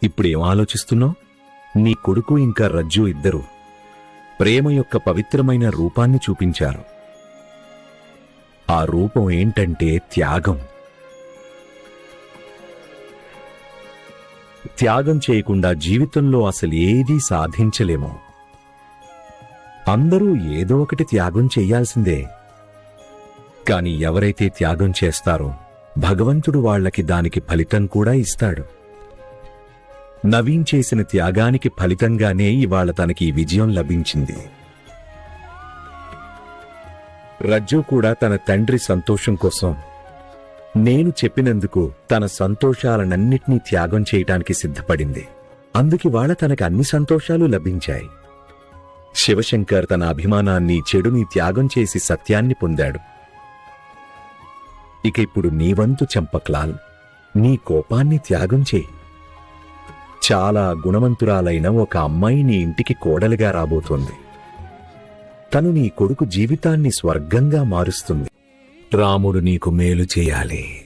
ఇప్పుడేం ఆలోచిస్తున్నావు? నీ కొడుకు ఇంకా రజ్జు ఇద్దరు ప్రేమ యొక్క పవిత్రమైన రూపాన్ని చూపించారు. ఆ రూపం ఏంటంటే త్యాగం. త్యాగం చేయకుండా జీవితంలో అసలు ఏదీ సాధించలేము. అందరూ ఏదో ఒకటి త్యాగం చెయ్యాల్సిందే. కాని ఎవరైతే త్యాగం చేస్తారో భగవంతుడు వాళ్లకి దానికి ఫలితం కూడా ఇస్తాడు. నవీన్ చేసిన త్యాగానికి ఫలితంగానే ఇవాళ తనకి ఈ విజయం లభించింది. రజ్జు కూడా తన తండ్రి సంతోషం కోసం నేను చెప్పినందుకు తన సంతోషాలనన్నిటినీ త్యాగం చేయటానికి సిద్ధపడింది. అందుకివాళ తనకు అన్ని సంతోషాలు లభించాయి. శివశంకర్ తన అభిమానాన్ని, చెడుని త్యాగం చేసి సత్యాన్ని పొందాడు. ఇక ఇప్పుడు నీ వంతు చంపక్లాల్, నీ కోపాన్ని త్యాగం చేయి. చాలా గుణవంతురాలైన ఒక అమ్మాయి నీ ఇంటికి కోడలిగా రాబోతోంది. తను నీ కొడుకు జీవితాన్ని స్వర్గంగా మారుస్తుంది. రాముడు నీకు మేలు చేయాలి.